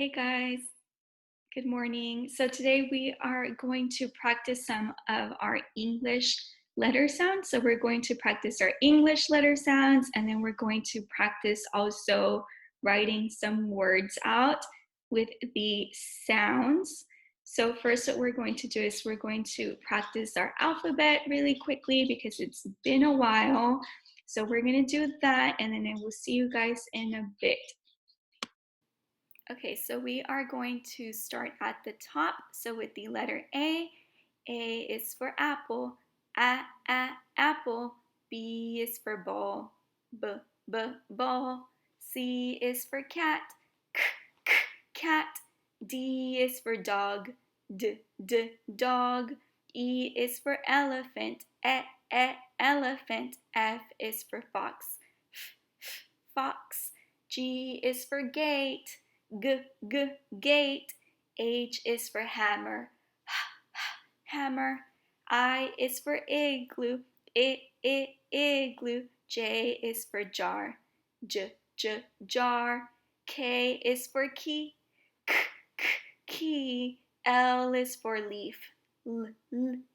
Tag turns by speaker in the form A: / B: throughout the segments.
A: Hey guys, good morning. So today we are going to practice some of our English letter sounds. So we're going to practice our English letter sounds, and then we're going to practice also writing some words out with the sounds. So first what we're going to do is we're going to practice our alphabet really quickly because it's been a while. So we're going to do that, and then I will see you guys in a bit. Okay, so we are going to start at the top. So with the letter A is for apple, apple. B is for ball, ball. C is for cat, cat. D is for dog, dog. E is for elephant, elephant. F is for fox, fox. G is for gate, gate. H is for hammer, hammer. I is for igloo, igloo. J is for jar, jar. K is for key, key. L is for leaf,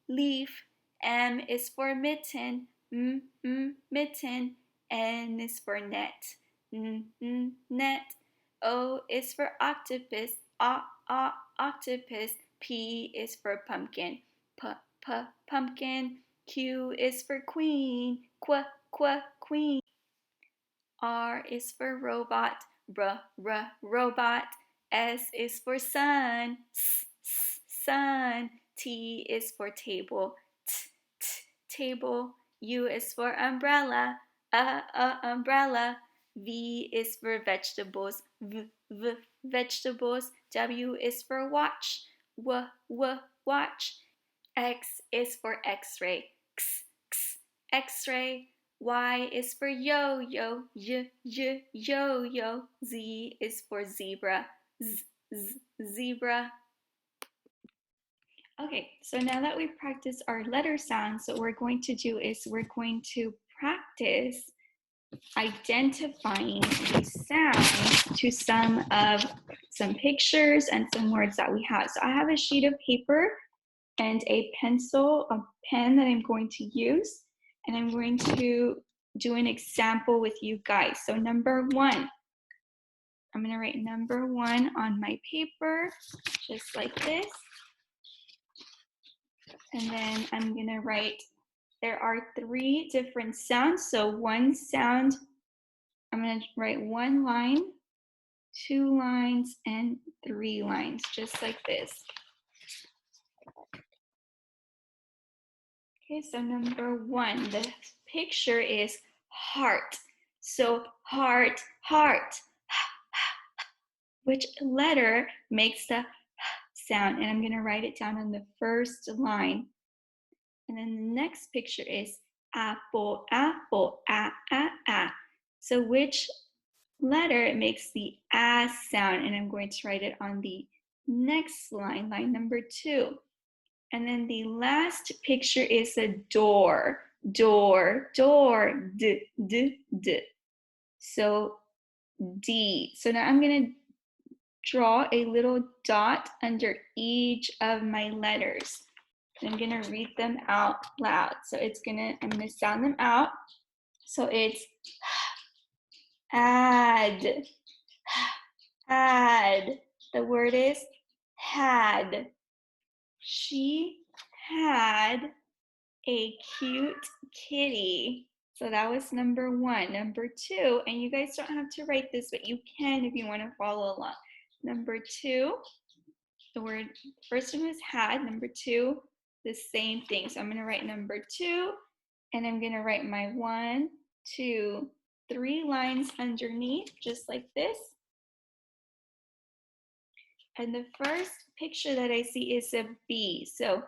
A: leaf. M is for mitten, mitten. N is for net, net. O is for octopus, octopus. P is for pumpkin, pumpkin. Q is for queen, queen. R is for robot, robot. S is for sun, sun. T is for table, table. U is for umbrella, umbrella. V is for vegetables, vegetables. W is for watch, watch. X is for x-ray, x-ray. Y is for yo-yo, yo-yo. Z is for zebra, zebra. Okay, so now that we've practiced our letter sounds, what we're going to do is we're going to practice identifying the sounds to some pictures and some words that we have. So I have a sheet of paper and a pencil, a pen that I'm going to use, and I'm going to do an example with you guys. So number one, I'm going to write number one on my paper, just like this. And then I'm going to write, there are 3 different sounds. So one sound, I'm going to write 1 line, 2 lines, and 3 lines, just like this. Okay, so number 1, the picture is heart. So heart, heart. Which letter makes the sound? And I'm going to write it down on the first line. And then the next picture is apple, apple, So which letter makes the sound? And I'm going to write it on the next line, line number 2. And then the last picture is a door, door, d. So D. So now I'm going to draw a little dot under each of my letters. I'm going to read them out loud. So I'm going to sound them out. So it's add, add. The word is had. She had a cute kitty. So that was number 1. Number 2, and you guys don't have to write this, but you can if you want to follow along. Number 2, the word, first one was had. Number 2, the same thing. So I'm going to write number 2, and I'm going to write my 1, 2, 3 lines underneath, just like this. And the first picture that I see is a B. So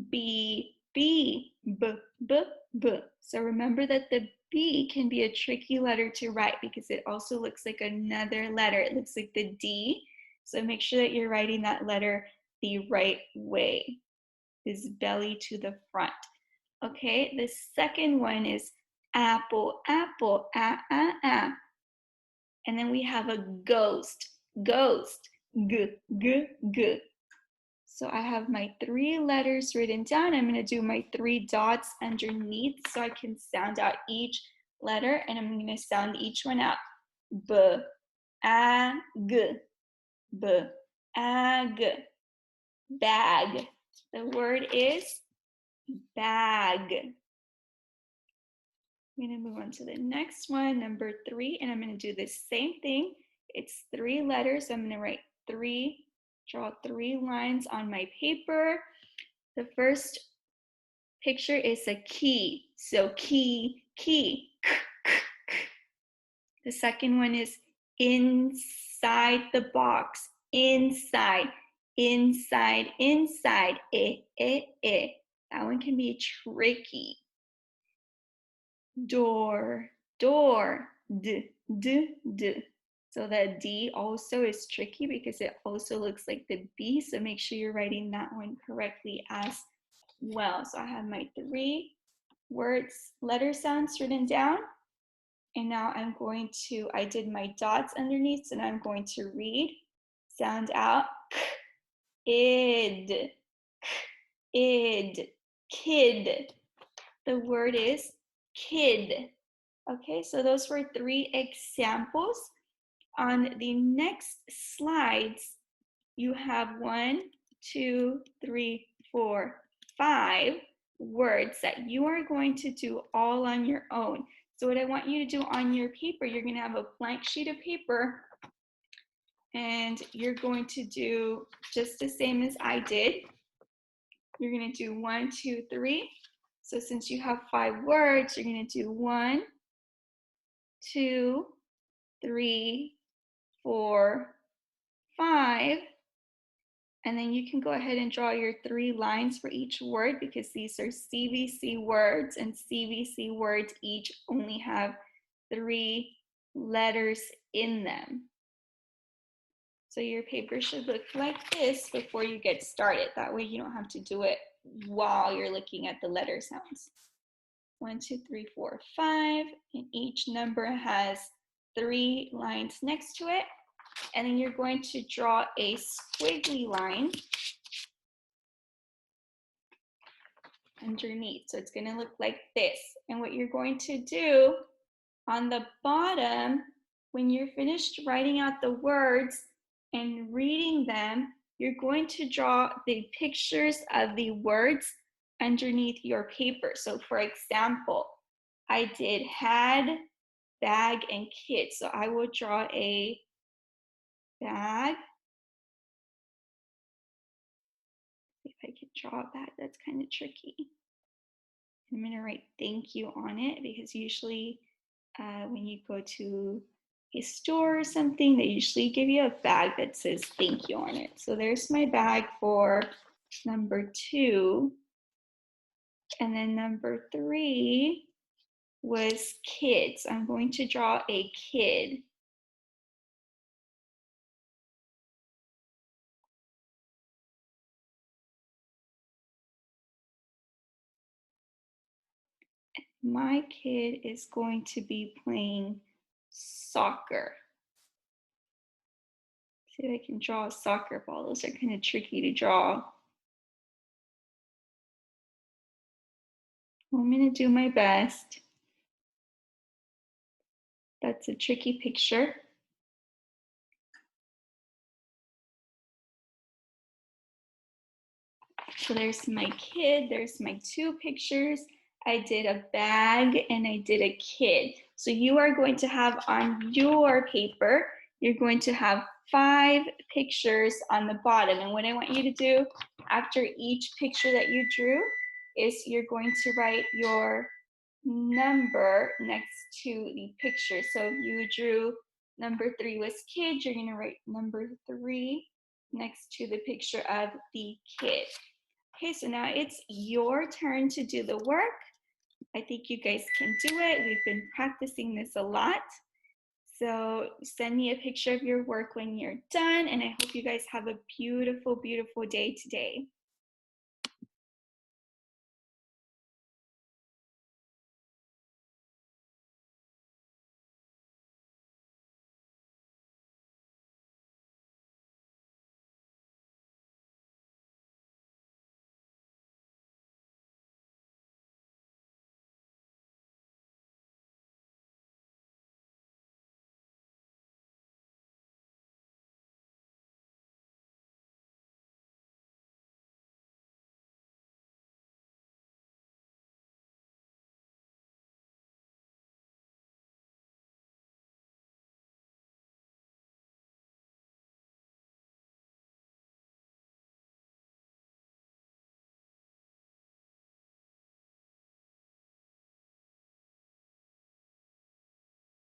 A: B, B, B. So remember that the B can be a tricky letter to write because it also looks like another letter. It looks like the D. So make sure that you're writing that letter the right way. Is belly to the front. Okay, the second one is apple, apple, And then we have a ghost, ghost. G, G, G. So I have my 3 letters written down. I'm going to do my 3 dots underneath so I can sound out each letter, and I'm going to sound each one out. B, A, G, B, A, G. Bag. The word is bag. I'm going to move on to the next one, number 3, and I'm going to do the same thing. It's 3 letters. I'm going to write 3, draw 3 lines on my paper. The first picture is a key. So key, key. The second one is inside the box. Inside, inside, inside. That one can be tricky. Door, door. D, d, d. So the D also is tricky because it also looks like the B. So make sure you're writing that one correctly as well. So I have my 3 words, letter sounds written down. And now I did my dots underneath, so now I'm going to read, sound out, id, id, kid. The word is kid. Okay, so those were 3 examples. On the next slides, you have 1, 2, 3, 4, 5 words that you are going to do all on your own. So what I want you to do on your paper, you're going to have a blank sheet of paper, and you're going to do just the same as I did. You're going to do 1, 2, 3. So since you have 5 words, you're going to do 1, 2, 3, 4, 5. And then you can go ahead and draw your 3 lines for each word because these are CVC words, and CVC words each only have 3 letters in them. So your paper should look like this before you get started. That way you don't have to do it while you're looking at the letter sounds. 1, 2, 3, 4, 5, and each number has 3 lines next to it. And then you're going to draw a squiggly line underneath. So it's going to look like this. And what you're going to do on the bottom, when you're finished writing out the words and reading them, you're going to draw the pictures of the words underneath your paper. So for example, I did had, bag, and kid. So I will draw a bag. If I can draw a bag, that's kind of tricky. I'm going to write thank you on it because usually when you go to a store or something, they usually give you a bag that says thank you on it. So there's my bag for number 2. And then number 3 was kids. I'm going to draw a kid. My kid is going to be playing soccer. See if I can draw a soccer ball. Those are kind of tricky to draw. I'm going to do my best. That's a tricky picture. So there's my kid, there's my 2 pictures. I did a bag and I did a kid. So you are going to have on your paper, you're going to have 5 pictures on the bottom. And what I want you to do after each picture that you drew is you're going to write your number next to the picture. So if you drew number 3 was kid, you're going to write number 3 next to the picture of the kid. Okay, so now it's your turn to do the work. I think you guys can do it. We've been practicing this a lot. So send me a picture of your work when you're done, and I hope you guys have a beautiful, beautiful day today.